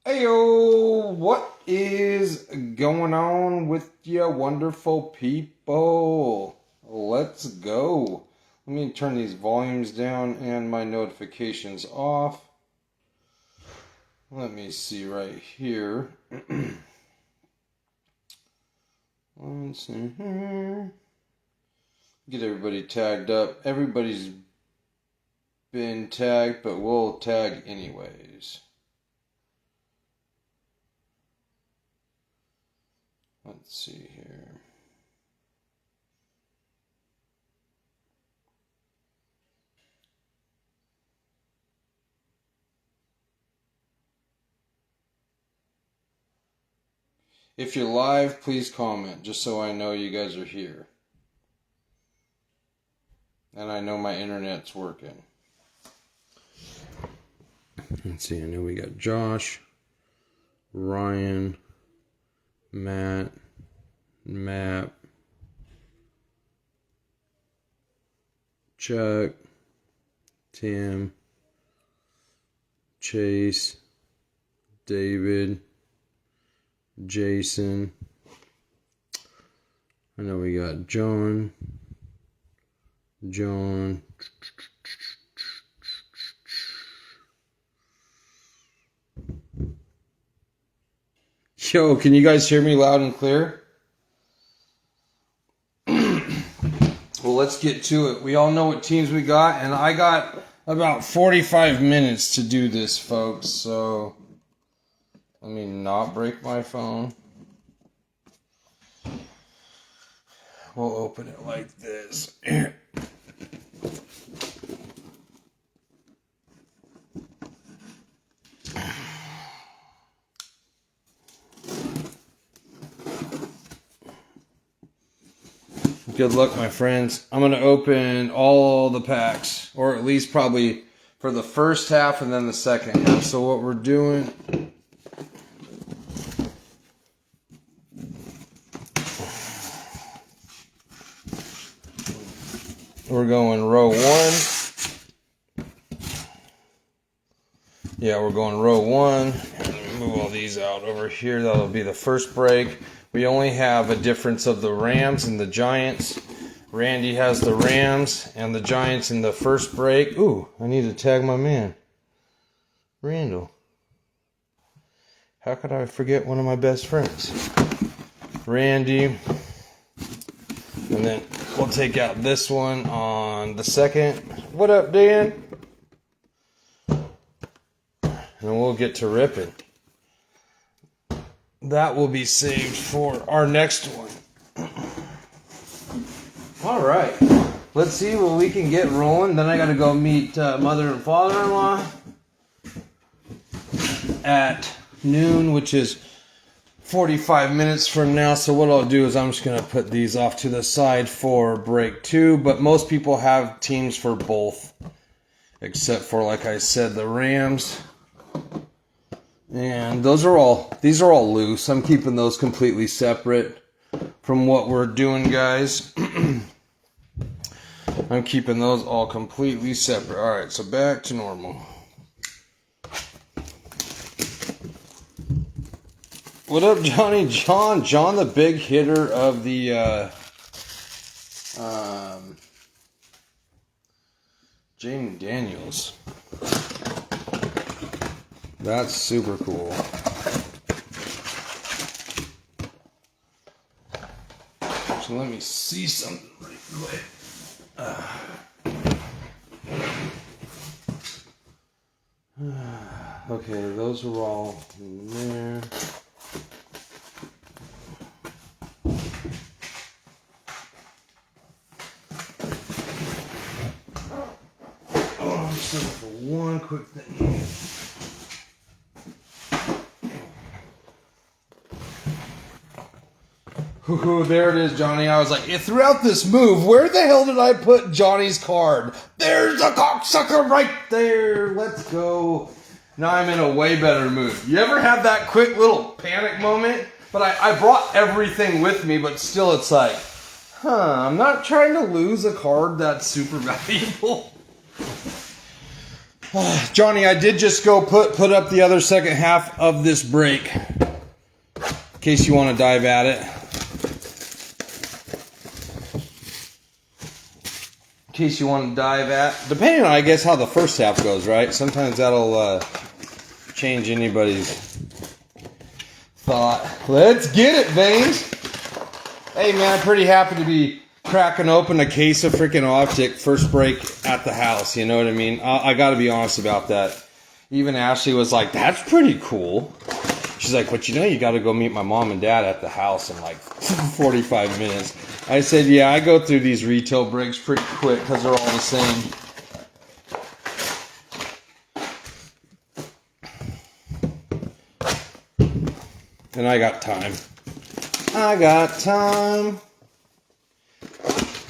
Heyo, what is going on with you wonderful people? Let's go. Let me turn these volumes down and my notifications off. Let me see right here. Let's see here. Get everybody tagged up. Everybody's been tagged, but we'll tag anyways. Let's see here. If you're live, please comment, just so I know you guys are here. And I know my internet's working. Let's see, I know we got Josh, Ryan, Matt, Chuck, Tim, Chase, David, Jason. I know we got John. Yo, can you guys hear me loud and clear? Well, let's get to it. We all know what teams we got, and I got about 45 minutes to do this, folks. So, let me not break my phone. We'll open it like this. Good luck, my friends. I'm going to open all the packs, or at least probably for the first half and then the second half. So what we're doing... We're going row one. Yeah, we're going row one. Let me move all these out over here. That'll be the first break. We only have a difference of the Rams and the Giants. Randy has the Rams and the Giants in the first break. Ooh, I need to tag my man, Randall. How could I forget one of my best friends? Randy. And then we'll take out this one on the second. What up, Dan? And we'll get to ripping. That will be saved for our next one. All right. Let's see what we can get rolling. Then I got to go meet mother and father-in-law at noon, which is 45 minutes from now. So what I'll do is I'm just going to put these off to the side for break two. But most people have teams for both, except for, like I said, the Rams. And these are all loose. I'm keeping those completely separate from what we're doing, guys. I'm keeping those all completely separate. All right, so back to normal. What up, Johnny? John, the big hitter of the Jaden Daniels. That's super cool. So let me see something right quick. Okay, those are all in there. Oh, I'm just looking for one quick thing. Ooh, there it is, Johnny. I was like, throughout this move, where the hell did I put Johnny's card? There's a cocksucker right there. Let's go. Now I'm in a way better mood. You ever have that quick little panic moment? But I brought everything with me, but still it's like, I'm not trying to lose a card that's super valuable. Johnny, I did just go put up the other second half of this brake. In case you want to dive at it. In case you want to dive at. Depending on, I guess, how the first half goes, right? Sometimes that'll change anybody's thought. Let's get it, Veins. Hey, man, I'm pretty happy to be cracking open a case of freaking Optic first break at the house. You know what I mean? I got to be honest about that. Even Ashley was like, that's pretty cool. She's like, but you know, you got to go meet my mom and dad at the house in like 45 minutes. I said, yeah, I go through these retail breaks pretty quick because they're all the same. And I got time. I got time.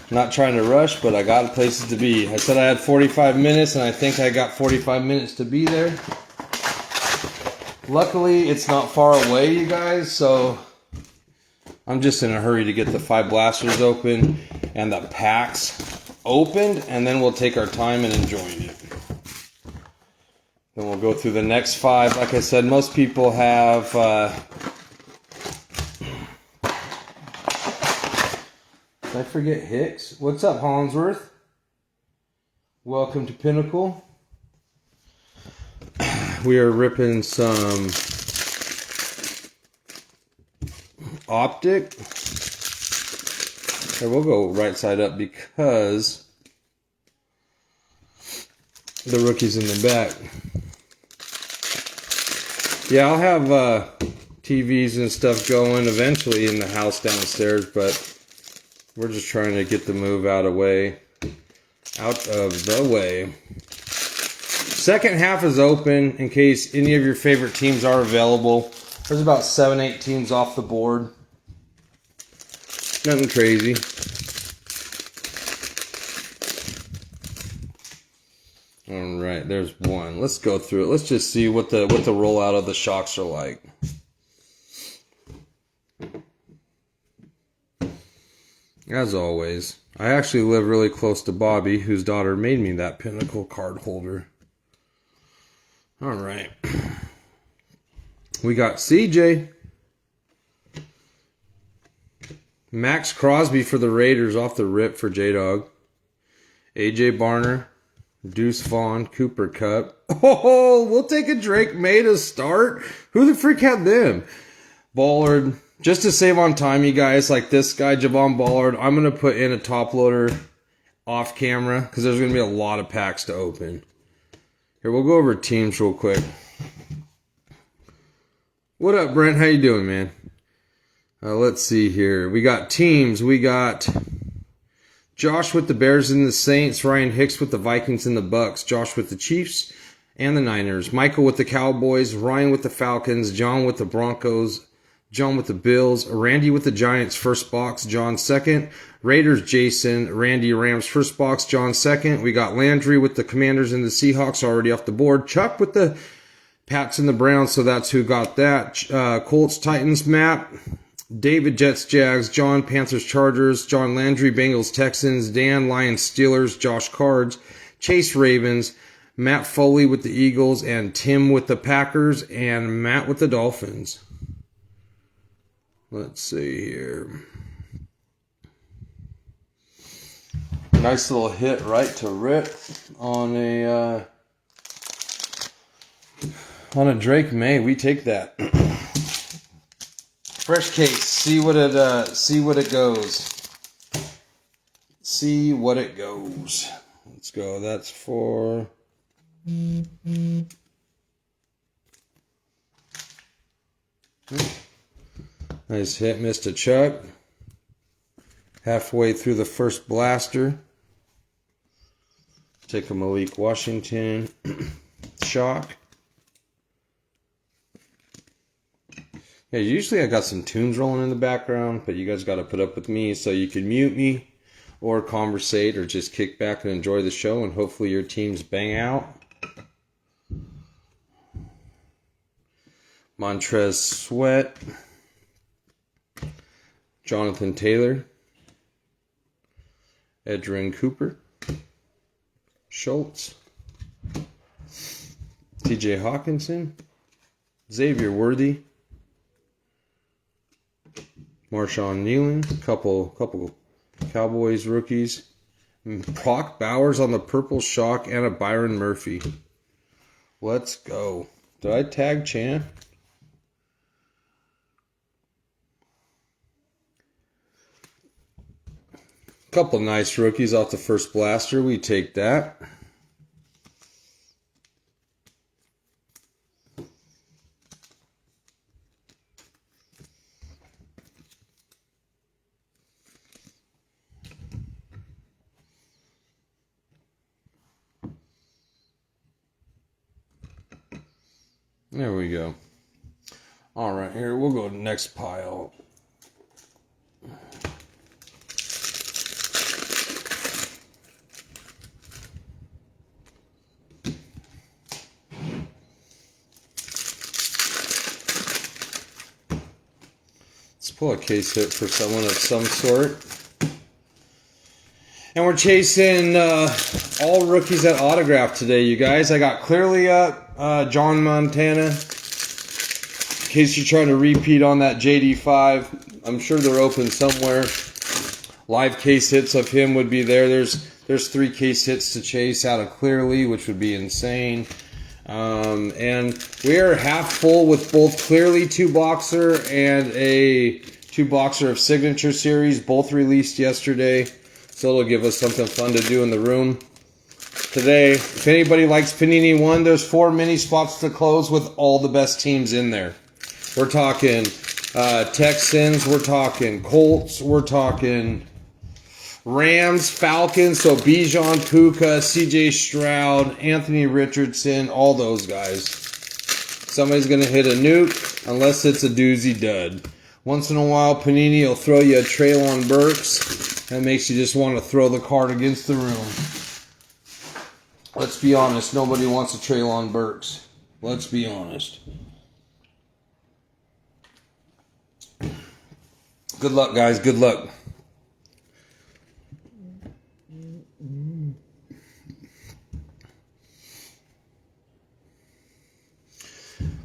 Not trying to rush, but I got places to be. I said I had 45 minutes, and I think I got 45 minutes to be there. Luckily, it's not far away, you guys, so I'm just in a hurry to get the 5 blasters open and the packs opened, and then we'll take our time and enjoy it. Then we'll go through the next 5. Like I said, most people have... Did I forget Hicks? What's up, Hollingsworth? Welcome to Pinnacle. We are ripping some Optic. Okay, we'll go right side up because the rookie's in the back. Yeah, I'll have TVs and stuff going eventually in the house downstairs, but we're just trying to get the move out of the way. Second half is open in case any of your favorite teams are available. There's about 7-8 teams off the board. Nothing crazy. All right, there's one. Let's go through it. Let's just see what the rollout of the shocks are like. As always, I actually live really close to Bobby, whose daughter made me that Pinnacle card holder. All right. We got CJ. Max Crosby for the Raiders off the rip for J-Dog. AJ Barner. Deuce Vaughn. Cooper Kupp. Oh, we'll take a Drake May to start. Who the freak had them? Ballard. Just to save on time, you guys, like this guy, Javon Ballard, I'm going to put in a top loader off camera because there's going to be a lot of packs to open. Here, we'll go over teams real quick. What up, Brent? How you doing, man? Let's see here. We got teams. We got Josh with the Bears and the Saints. Ryan Hicks with the Vikings and the Bucks. Josh with the Chiefs and the Niners. Michael with the Cowboys. Ryan with the Falcons. John with the Broncos. John with the Bills. Randy with the Giants, first box. John second. Raiders, Jason. Randy, Rams, first box. John second. We got Landry with the Commanders and the Seahawks already off the board. Chuck with the Pats and the Browns, so that's who got that. Colts, Titans, Matt. David, Jets, Jags. John, Panthers, Chargers. John Landry, Bengals, Texans. Dan, Lions, Steelers. Josh, Cards. Chase, Ravens. Matt Foley with the Eagles. And Tim with the Packers. And Matt with the Dolphins. Let's see here. Nice little hit right to rip on a Drake May. We take that. Fresh case. See what it goes. See what it goes. Let's go. That's for nice hit, Mr. Chuck. Halfway through the first blaster. Take a Malik Washington shock. Yeah, usually I got some tunes rolling in the background, but you guys got to put up with me so you can mute me or conversate or just kick back and enjoy the show, and hopefully your teams bang out. Montrez Sweat. Jonathan Taylor. Edgerrin Cooper. Schultz. TJ Hawkinson, Xavier Worthy, Marshawn Nealon, couple Cowboys rookies, Brock Bowers on the purple shock, and a Byron Murphy. Let's go. Did I tag Chan? Couple nice rookies off the first blaster. We take that. There we go. All right, here we'll go to the next pile. Let's pull a case hit for someone of some sort. And we're chasing all rookies at autograph today, you guys. I got Clearly Up, John Montana. In case you're trying to repeat on that JD5, I'm sure they're open somewhere. Live case hits of him would be there. There's 3 case hits to chase out of Clearly, which would be insane. And we are half full with both Clearly 2-boxer and a 2-boxer of Signature Series, both released yesterday. So it'll give us something fun to do in the room today. If anybody likes Panini 1, there's 4 mini spots to close with all the best teams in there. We're talking Texans, we're talking Colts, we're talking Rams, Falcons, so Bijan, Puka, CJ Stroud, Anthony Richardson, all those guys. Somebody's going to hit a nuke unless it's a doozy dud. Once in a while, Panini will throw you a Treylon Burks. That makes you just want to throw the card against the room. Let's be honest, nobody wants a Treylon Burks. Let's be honest. Good luck, guys. Good luck.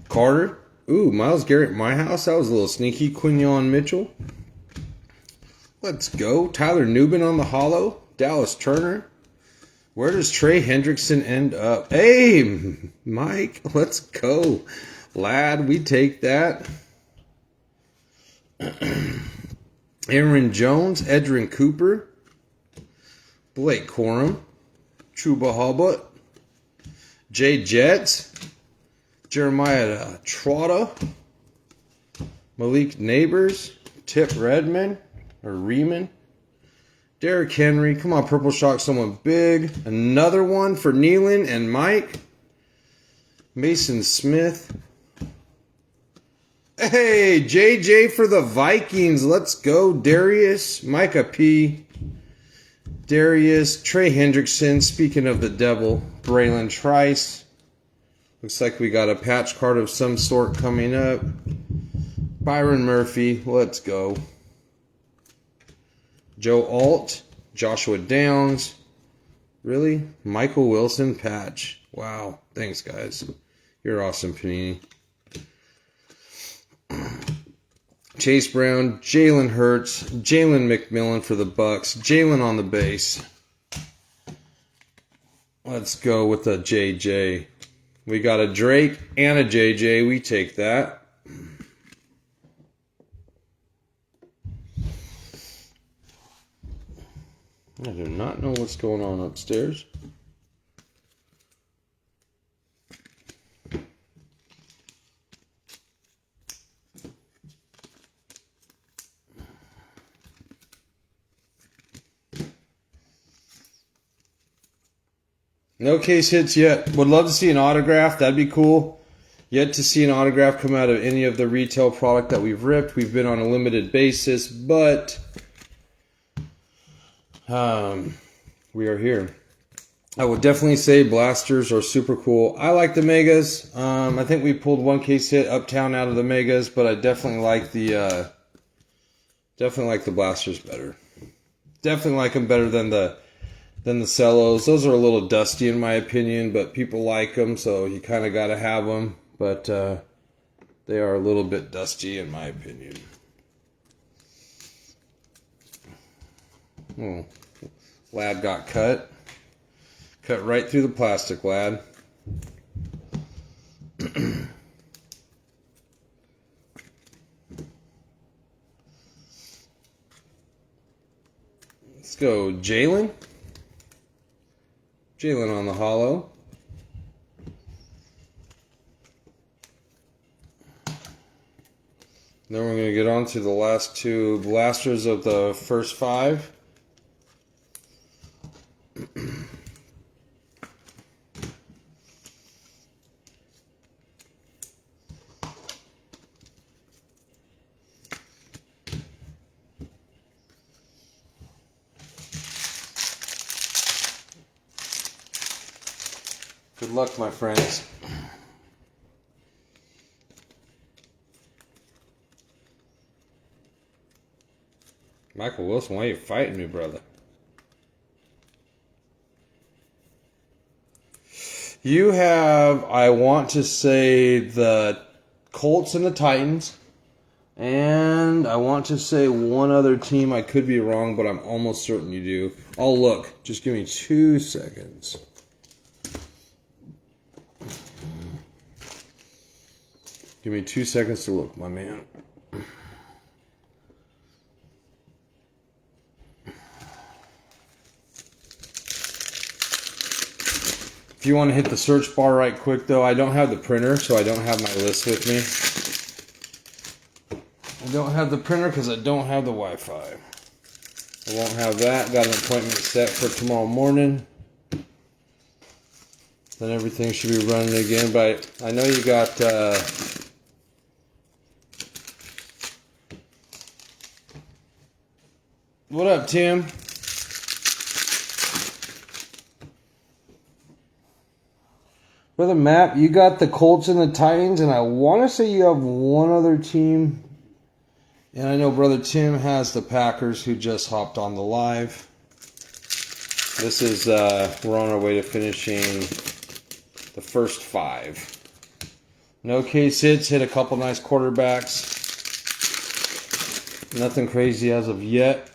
Carter. Ooh, Myles Garrett, my house. That was a little sneaky. Quinyon Mitchell. Let's go. Tyler Nubin on the holo. Dallas Turner. Where does Trey Hendrickson end up? Hey, Mike. Let's go. Lad, we take that. Aaron Jones. Edrin Cooper. Blake Corum. Chuba Hubbard. Jay Jets. Jeremiah Trotta. Malik Neighbors. Tip Redman. Or Riemann. Derrick Henry. Come on, Purple Shock, someone big. Another one for Nealon and Mike. Mason Smith. Hey, JJ for the Vikings. Let's go. Darius. Micah P. Darius. Trey Hendrickson. Speaking of the devil, Braylon Trice. Looks like we got a patch card of some sort coming up. Byron Murphy. Let's go. Joe Alt, Joshua Downs, really? Michael Wilson patch. Wow. Thanks, guys. You're awesome, Panini. Chase Brown, Jalen Hurts, Jalen McMillan for the Bucks, Jalen on the base. Let's go with a JJ. We got a Drake and a JJ. We take that. I do not know what's going on upstairs. No case hits yet. Would love to see an autograph. That'd be cool. Yet to see an autograph come out of any of the retail product that we've ripped. We've been on a limited basis, but we are here. I would definitely say blasters are super cool. I like the megas. I think we pulled one case hit Uptown out of the megas, but I definitely like the blasters better. Definitely like them better than the Then the cellos, those are a little dusty in my opinion, but people like them, so you kind of got to have them. But they are a little bit dusty in my opinion. Oh, lad got cut. Cut right through the plastic, lad. Let's go Jalen. Jalen on the hollow. Then we're going to get on to the last two blasters of the first 5. Good luck, my friends. Michael Wilson, why are you fighting me, brother? You have, I want to say, the Colts and the Titans. And I want to say one other team. I could be wrong, but I'm almost certain you do. I'll look. Just give me 2 seconds. Give me 2 seconds to look, my man. If you want to hit the search bar right quick, though, I don't have the printer, so I don't have my list with me. I don't have the printer because I don't have the Wi-Fi. I won't have that. Got an appointment set for tomorrow morning. Then everything should be running again. But I know you got... What up, Tim? Brother Matt, you got the Colts and the Titans, and I want to say you have one other team. And I know Brother Tim has the Packers, who just hopped on the live. This is, we're on our way to finishing the first 5. No case hits, hit a couple nice quarterbacks. Nothing crazy as of yet.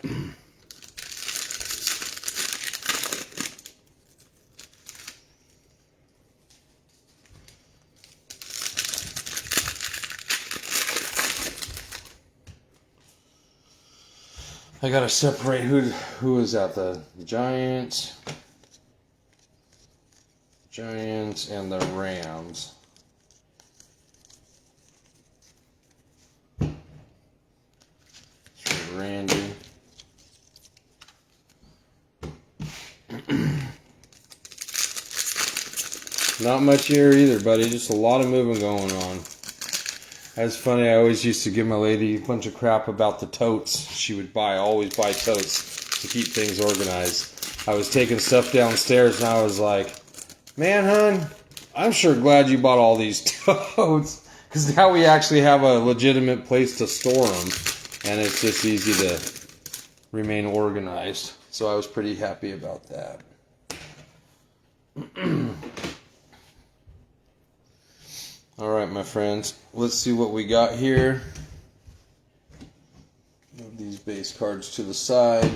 I gotta separate who is that? The Giants and the Rams. Randy. Not much here either, buddy. Just a lot of moving going on. That's funny. I always used to give my lady a bunch of crap about the totes. She would always buy totes to keep things organized. I was taking stuff downstairs and I was like, man, hon, I'm sure glad you bought all these totes. Because now we actually have a legitimate place to store them. And it's just easy to remain organized. So I was pretty happy about that. All right, my friends. Let's see what we got here. Move these base cards to the side.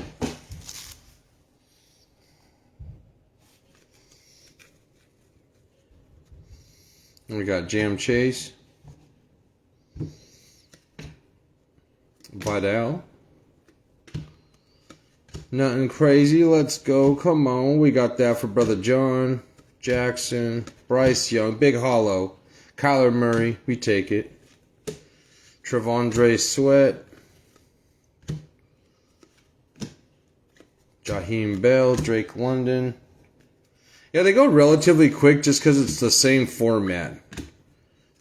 We got Jam Chase. Vidal. Nothing crazy. Let's go. Come on. We got that for Brother John. Jackson. Bryce Young. Big Hollow. Kyler Murray. We take it. Trevondre Sweat. Jaheim Bell. Drake London. Yeah, they go relatively quick just because it's the same format.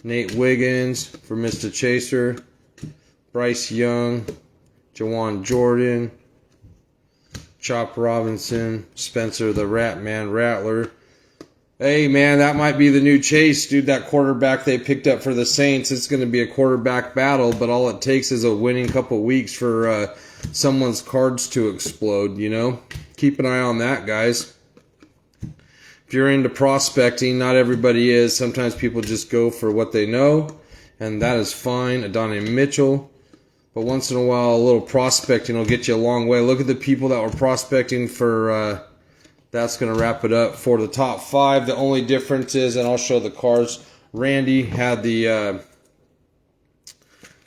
Nate Wiggins for Mr. Chaser. Bryce Young, Jawan Jordan, Chop Robinson, Spencer the Ratman Rattler. Hey, man, that might be the new Chase, dude. That quarterback they picked up for the Saints. It's going to be a quarterback battle, but all it takes is a winning couple weeks for someone's cards to explode, you know? keep an eye on that, guys. If you're into prospecting, not everybody is. Sometimes people just go for what they know, and that is fine. Adonai Mitchell. But once in a while, a little prospecting will get you a long way. Look at the people that were prospecting for, that's going to wrap it up for the top 5. The only difference is, and I'll show the cards, Randy had the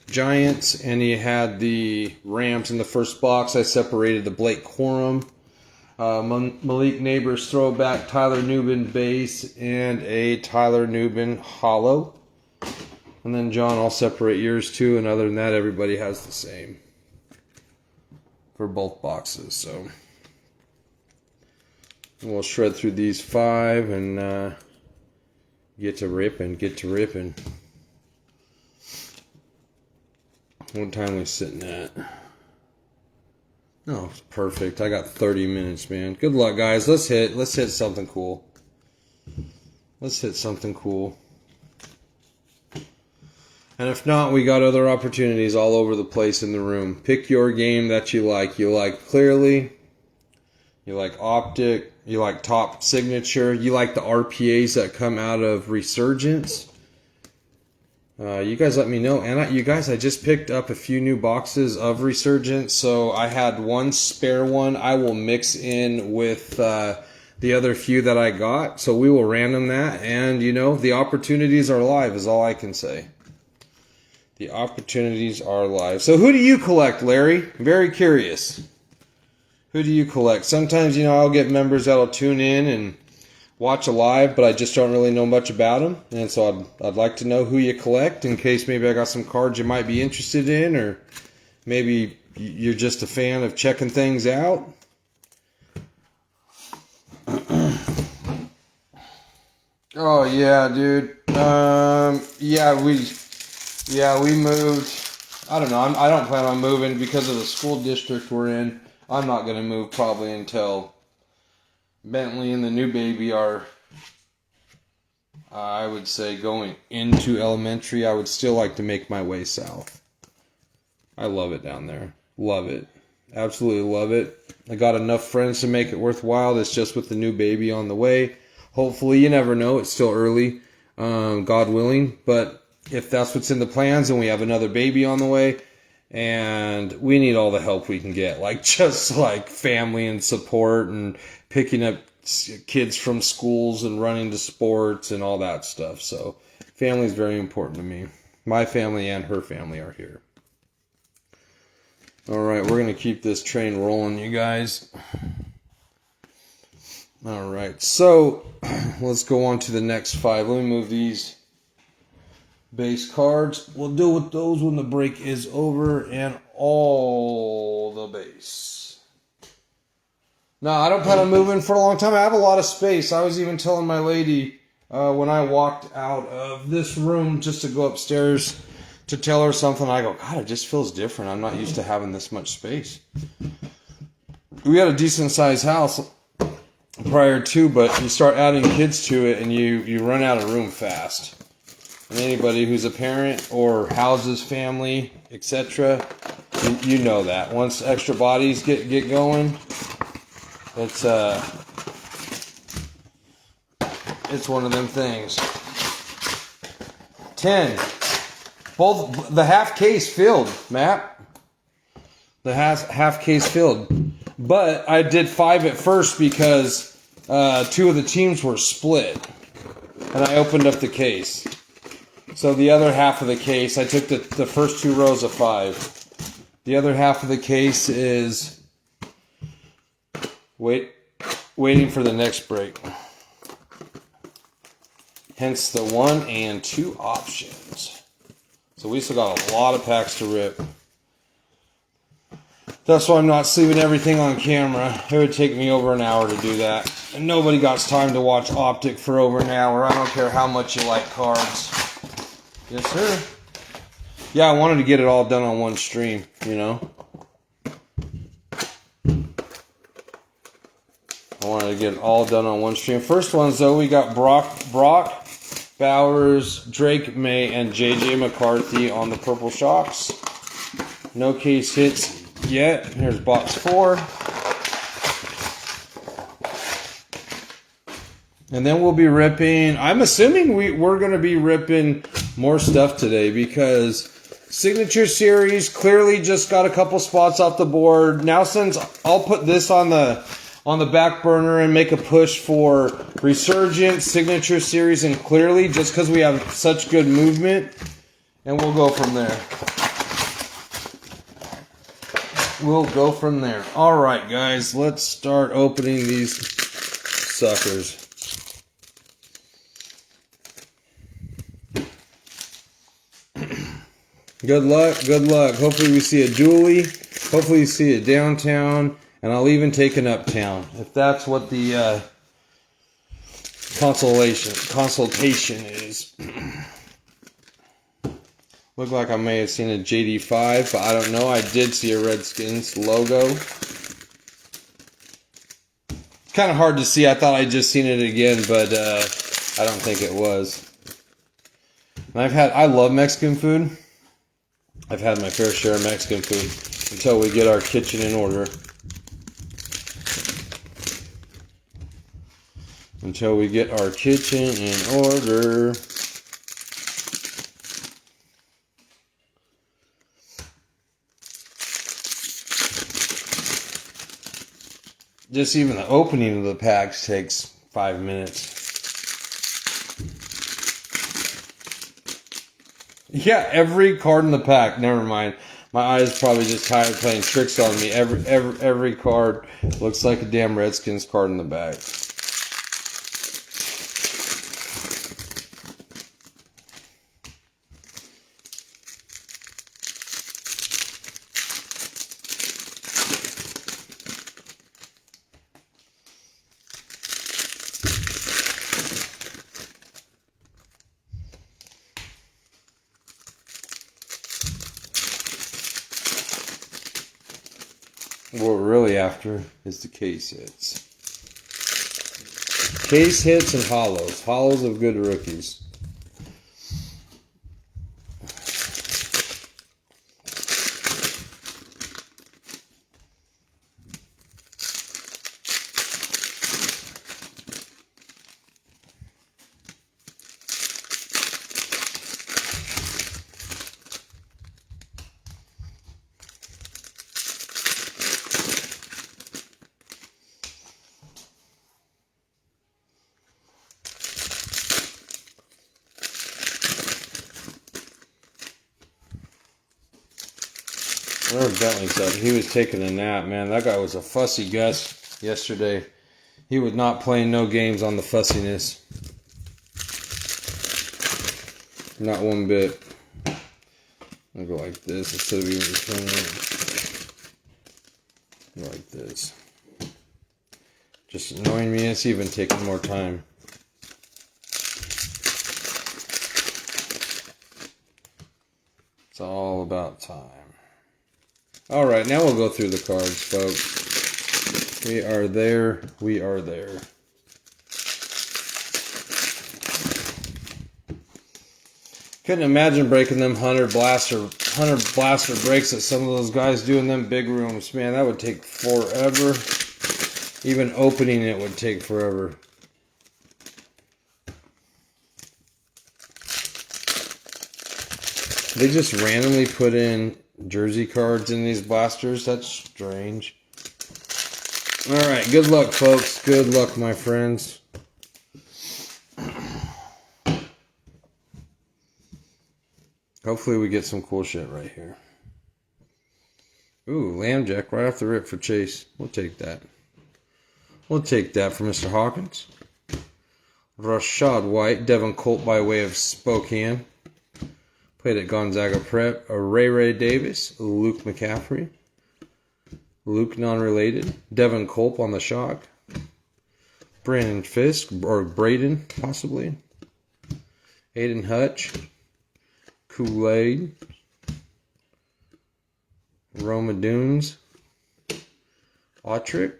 Giants, and he had the Rams in the first box. I separated the Blake Corum, Malik Neighbors throwback, Tyler Nubin base, and a Tyler Nubin hollow. And then John, I'll separate yours too, and other than that, everybody has the same for both boxes. So we'll shred through these 5 and get to ripping. What time are we sitting at? No, it's perfect. I got 30 minutes, man. Good luck, guys. Let's hit something cool. And if not, we got other opportunities all over the place in the room. Pick your game that you like. You like Clearly. You like Optic. You like Top Signature. You like the RPAs that come out of Resurgence. You guys let me know. And I just picked up a few new boxes of Resurgence. So I had one spare one. I will mix in with the other few that I got. So we will random that. And, you know, the opportunities are live is all I can say. The opportunities are live. So who do you collect, Larry? I'm very curious. Who do you collect? Sometimes, you know, I'll get members that'll tune in and watch a live, but I just don't really know much about them. And so I'd like to know who you collect in case maybe I got some cards you might be interested in, or maybe you're just a fan of checking things out. Oh, yeah, dude. Yeah, we moved. I don't know. I don't plan on moving because of the school district we're in. I'm not going to move probably until Bentley and the new baby are, I would say, going into elementary. I would still like to make my way south. I love it down there. Love it. Absolutely love it. I got enough friends to make it worthwhile. It's just with the new baby on the way. Hopefully, you never know. It's still early, God willing. But if that's what's in the plans and we have another baby on the way, and we need all the help we can get, like just like family and support and picking up kids from schools and running to sports and all that stuff. So family is very important to me. My family and her family are here. All right, we're going to keep this train rolling, you guys. All right, so let's go on to the next 5. Let me move these base cards. We'll deal with those when the break is over, and all the base. No, I don't plan on moving for a long time. I have a lot of space. I was even telling my lady when I walked out of this room just to go upstairs to tell her something. I go, God, it just feels different. I'm not used to having this much space. We had a decent sized house prior to, but you start adding kids to it and you run out of room fast. And anybody who's a parent or houses family, etc., you know that. Once extra bodies get going, it's one of them things. 10. Both the half case filled, Matt. The half case filled. But I did 5 at first because 2 of the teams were split. And I opened up the case. So the other half of the case, I took the first 2 rows of 5. The other half of the case is waiting for the next break. Hence the 1 and 2 options. So we still got a lot of packs to rip. That's why I'm not sleeving everything on camera. It would take me over an hour to do that. And nobody got time to watch Optic for over an hour. I don't care how much you like cards. Yes, sir. Yeah, I wanted to get it all done on one stream, you know. I wanted to get it all done on one stream. First ones, though, we got Brock Bowers, Drake May, and JJ McCarthy on the Purple Shocks. No case hits yet. Here's box 4. And then we'll be ripping, I'm assuming we're going to be ripping more stuff today because Signature Series clearly just got a couple spots off the board. Now since I'll put this on the back burner and make a push for Resurgent, Signature Series, and Clearly just because we have such good movement. And we'll go from there. We'll go from there. All right, guys, let's start opening these suckers. Good luck, good luck. Hopefully we see a dually. Hopefully we see a downtown. And I'll even take an uptown. If that's what the consultation is. Looked like I may have seen a JD5, but I don't know. I did see a Redskins logo. It's kind of hard to see. I thought I'd just seen it again, but I don't think it was. And I love Mexican food. I've had my fair share of Mexican food until we get our kitchen in order. Until we get our kitchen in order. Just even the opening of the packs takes 5 minutes. Yeah, every card in the pack. Never mind. My eyes probably just tired playing tricks on me. Every card looks like a damn Redskins card in the back. What we're really after is the case hits. Case hits and hollows. Hollows of good rookies. Where's Bentley's up? He was taking a nap, man. That guy was a fussy Gus yesterday. He was not playing no games on the fussiness. Not one bit. I'll go like this instead of even turning it. Go like this. Just annoying me. It's even taking more time. It's all about time. Alright, now we'll go through the cards, folks. We are there. We are there. Couldn't imagine breaking them 100 blaster breaks that some of those guys do in them big rooms. Man, that would take forever. Even opening it would take forever. They just randomly put in jersey cards in these blasters. That's strange. Alright, good luck, folks. Good luck, my friends. Hopefully we get some cool shit right here. Ooh, Lambjack right off the rip for Chase. We'll take that. We'll take that for Mr. Hawkins. Rashad White, Devin Colt by way of Spokane. Played at Gonzaga Prep. Ray Davis, Luke McCaffrey. Luke non-related. Devin Culp on the shock. Brandon Fisk, or Braden, possibly. Aiden Hutch. Kool-Aid. Roma Dunes. Autrick.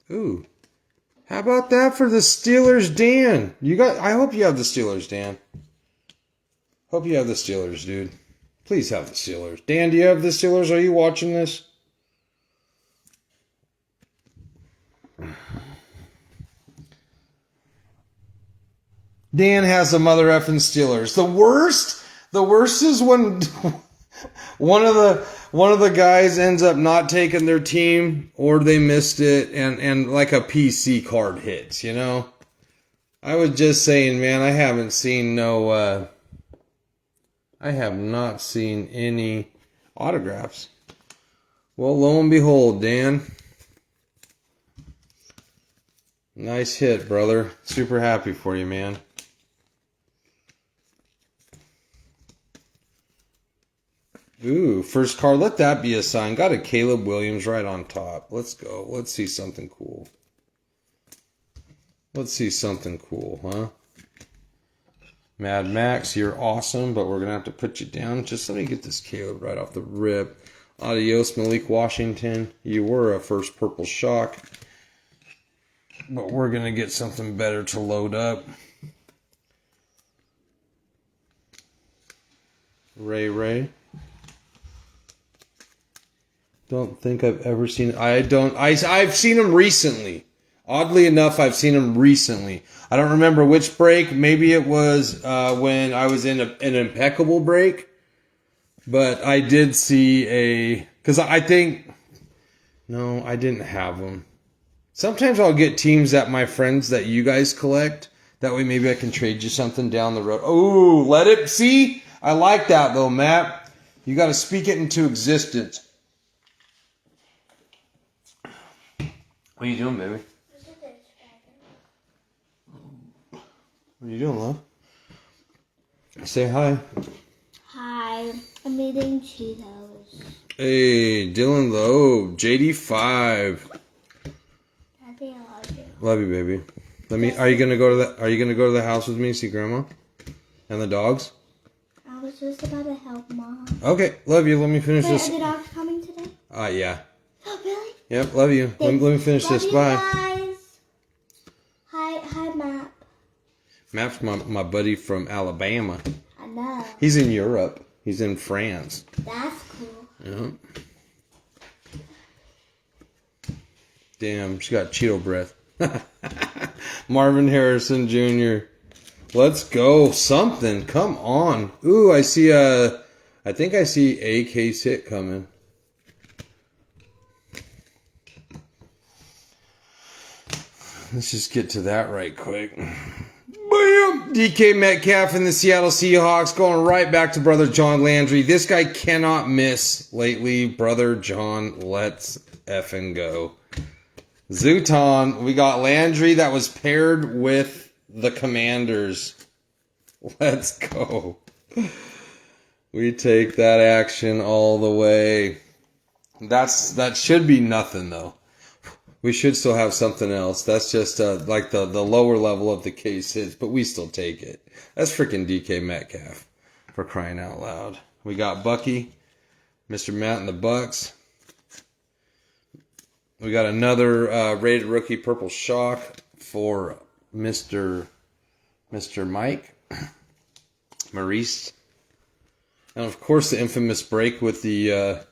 Ooh. How about that for the Steelers, Dan? I hope you have the Steelers, Dan. Hope you have the Steelers, dude. Please have the Steelers. Dan, do you have the Steelers? Are you watching this? Dan has the mother effing Steelers. The worst is when one of the guys ends up not taking their team or they missed it and like a PC card hits, you know? I was just saying, man, I have not seen any autographs. Well, lo and behold, Dan. Nice hit, brother. Super happy for you, man. Ooh, first card. Let that be a sign. Got a Caleb Williams right on top. Let's go. Let's see something cool. Let's see something cool, huh? Mad Max, you're awesome, but we're going to have to put you down. Just let me get this Caleb right off the rip. Adios, Malik Washington. You were a first purple shock. But we're going to get something better to load up. Ray. Don't think I've ever seen... I've seen him recently. Oddly enough, I've seen him recently. I don't remember which break. Maybe it was when I was in an impeccable break. But I did see a... Because I think... No, I didn't have them. Sometimes I'll get teams that my friends that you guys collect. That way maybe I can trade you something down the road. Oh, let it... See? I like that though, Matt. You got to speak it into existence. What are you doing, baby? What are you doing, love? Say hi. Hi. I'm eating Cheetos. Hey, Dylan Lowe, JD5. Daddy, I love you. Love you, baby. Are you gonna go to the house with me, see Grandma? And the dogs? I was just about to help Mom. Okay, love you. Let me finish this. Are the dogs coming today? Yeah. Oh, really? Yep, love you. Let me finish this. Bye. Guys. Hi, Map. Map's my buddy from Alabama. I know. He's in Europe. He's in France. That's cool. Yeah. Damn, she got Cheeto breath. Marvin Harrison Jr. Let's go. Something. Come on. Ooh, I think I see a case hit coming. Let's just get to that right quick. Bam! DK Metcalf and the Seattle Seahawks going right back to Brother John Landry. This guy cannot miss lately. Brother John, let's effing go. Zooton, we got Landry that was paired with the Commanders. Let's go. We take that action all the way. That should be nothing though. We should still have something else. That's just like the lower level of the case hits, but we still take it. That's freaking DK Metcalf, for crying out loud. We got Bucky, Mr. Matt and the Bucks. We got another rated rookie purple shock for Mr. Mike Maurice. And of course the infamous break with the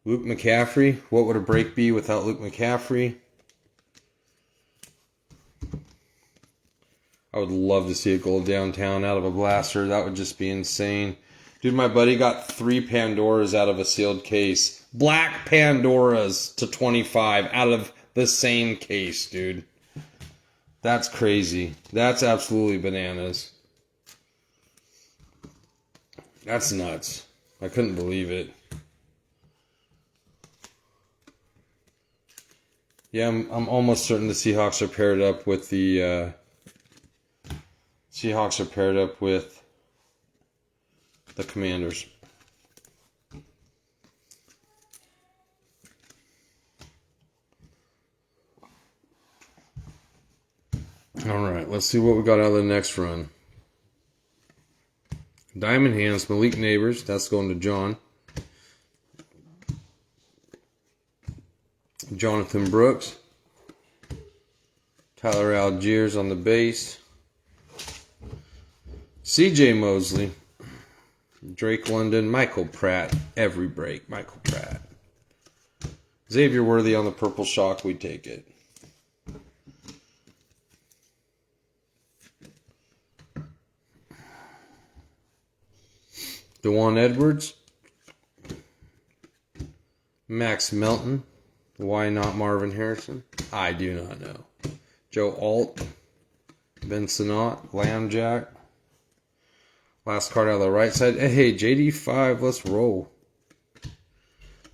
Luke McCaffrey. What would a break be without Luke McCaffrey? I would love to see a gold downtown out of a blaster. That would just be insane. Dude, my buddy got 3 Pandoras out of a sealed case. Black Pandoras to 25 out of the same case, dude. That's crazy. That's absolutely bananas. That's nuts. I couldn't believe it. Yeah, I'm almost certain the Seahawks are paired up with the Commanders. All right, let's see what we got out of the next run. Diamond Hands, Malik Neighbors. That's going to John. Jonathan Brooks. Tyler Algiers on the base. CJ Mosley. Drake London. Michael Pratt. Every break. Michael Pratt. Xavier Worthy on the purple shock. We take it. DeJuan Edwards. Max Melton. Why not Marvin Harrison? I do not know. Joe Alt. Ben Sinnott. Lambjack. Last card out of the right side. Hey, JD5. Let's roll.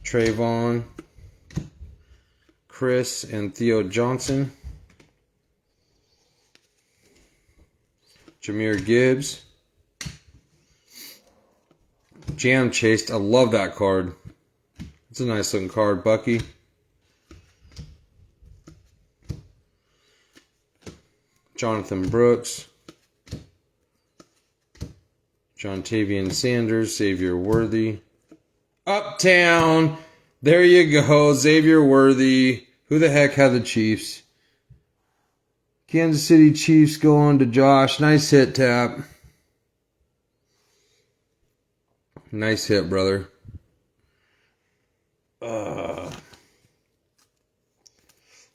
Trayvon. Chris and Theo Johnson. Jahmyr Gibbs. Jam Chased. I love that card. It's a nice looking card. Bucky. Jonathan Brooks. Jontavian Sanders. Xavier Worthy. Uptown. There you go. Xavier Worthy. Who the heck had the Chiefs? Kansas City Chiefs going to Josh. Nice hit, Tap. Nice hit, brother.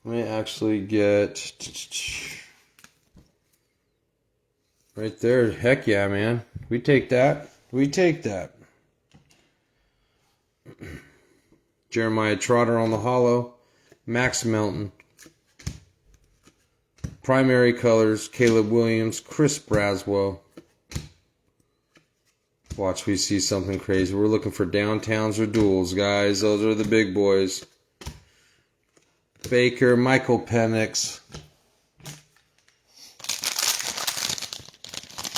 Let me actually get right there. Heck yeah, man. We take that. We take that. Jeremiah Trotter on the hollow. Max Melton. Primary colors. Caleb Williams. Chris Braswell. Watch, we see something crazy. We're looking for downtowns or duels, guys. Those are the big boys. Baker, Michael Penix.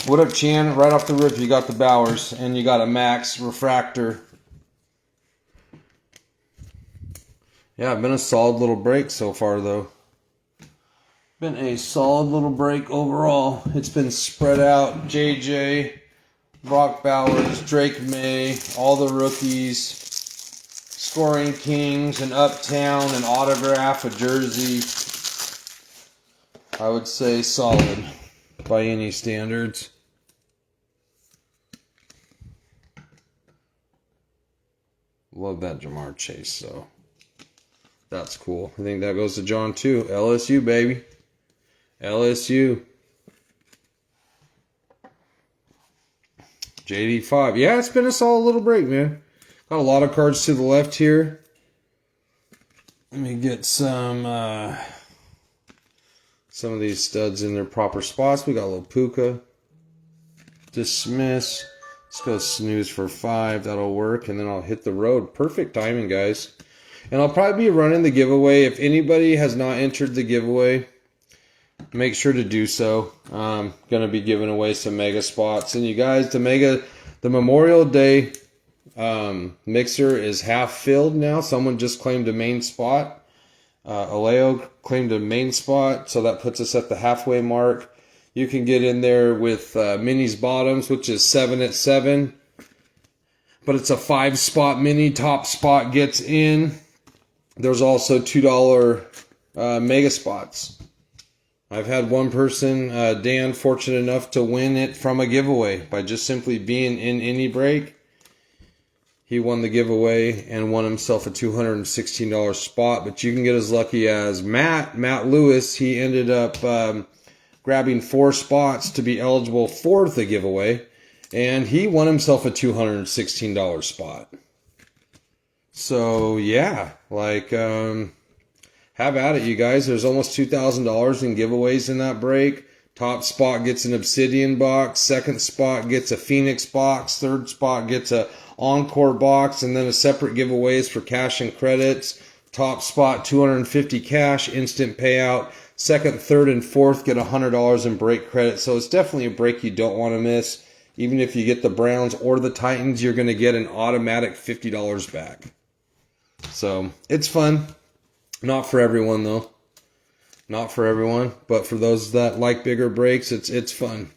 What up, Chan? Right off the rip, you got the Bowers, and you got a Max Refractor. Yeah, been a solid little break so far, though. Been a solid little break overall. It's been spread out. JJ, Brock Bowers, Drake May, all the rookies, scoring kings, an uptown, an autograph, a jersey. I would say solid by any standards. Love that Jamar Chase, so that's cool. I think that goes to John too. LSU, baby. LSU. JD5. Yeah, it's been a solid little break, man. Got a lot of cards to the left here. Let me get some of these studs in their proper spots. We got a little Puka. Dismiss. Let's go snooze for 5. That'll work. And then I'll hit the road. Perfect timing, guys. And I'll probably be running the giveaway. If anybody has not entered the giveaway, make sure to do so. I'm going to be giving away some mega spots. And you guys, the Memorial Day mixer is half filled now. Someone just claimed a main spot. Aleo claimed a main spot. So that puts us at the halfway mark. You can get in there with Minis Bottoms, which is 7 at 7. But it's a 5-spot mini. Top spot gets in. There's also $2 mega spots. I've had one person, Dan, fortunate enough to win it from a giveaway by just simply being in any break. He won the giveaway and won himself a $216 spot. But you can get as lucky as Matt Lewis. He ended up grabbing 4 spots to be eligible for the giveaway. And he won himself a $216 spot. So, yeah, like, have at it, you guys. There's almost $2,000 in giveaways in that break. Top spot gets an Obsidian box. Second spot gets a Phoenix box. Third spot gets a Encore box. And then a separate giveaways for cash and credits. Top spot, $250 cash, instant payout. Second, third, and fourth get $100 in break credit. So it's definitely a break you don't want to miss. Even if you get the Browns or the Titans, you're going to get an automatic $50 back. So it's fun. Not for everyone, though. Not for everyone. But for those that like bigger breaks, it's fun.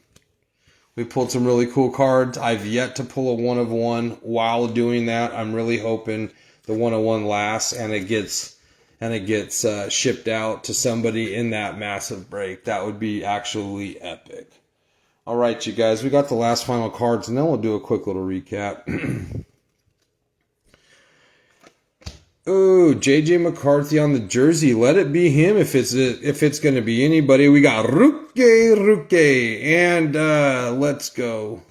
We pulled some really cool cards. I've yet to pull a 1 of 1. While doing that, I'm really hoping the 1 of 1 lasts and it gets shipped out to somebody in that massive break. That would be actually epic. All right, you guys. We got the last final cards, and then we'll do a quick little recap. Oh, JJ McCarthy on the jersey. Let it be him if it's going to be anybody. We got Ruke. And let's go.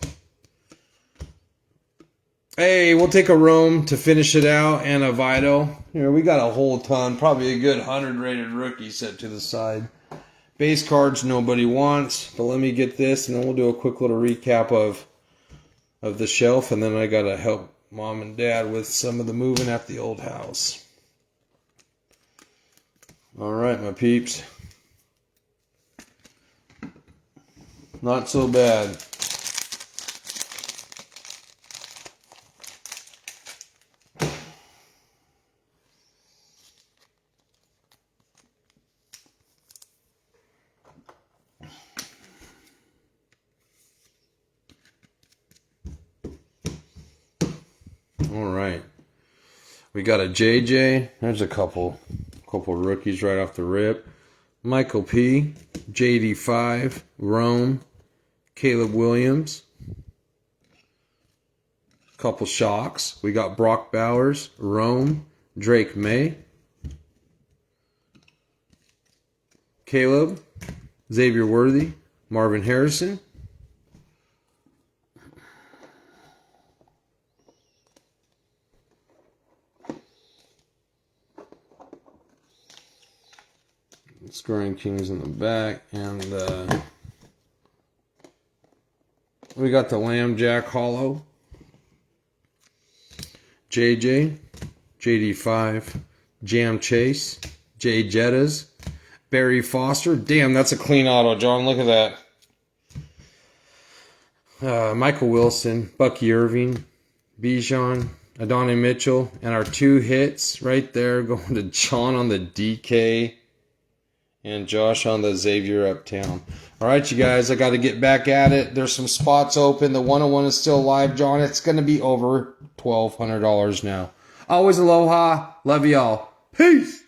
Hey, we'll take a Rome to finish it out and a Vito. Here, we got a whole ton, probably a good 100 rated rookie set to the side. Base cards nobody wants, but let me get this and then we'll do a quick little recap of the shelf, and then I gotta help Mom and Dad with some of the moving at the old house. Alright, my peeps. Not so bad. All right, we got a JJ. There's a couple rookies right off the rip. Michael P, JD5, Rome, Caleb Williams. Couple shocks. We got Brock Bowers, Rome, Drake May, Caleb, Xavier Worthy, Marvin Harrison. Scoring Kings in the back, and we got the Lamb Jack Hollow, JJ, JD5, Jam Chase, Jay Jettas, Barry Foster. Damn, that's a clean auto, John. Look at that. Michael Wilson, Bucky Irving, Bijan, Adonai Mitchell, and our 2 hits right there going to John on the DK. And Josh on the Xavier Uptown. All right, you guys, I got to get back at it. There's some spots open. The 101 is still live, John. It's going to be over $1,200 now. Always aloha. Love y'all. Peace.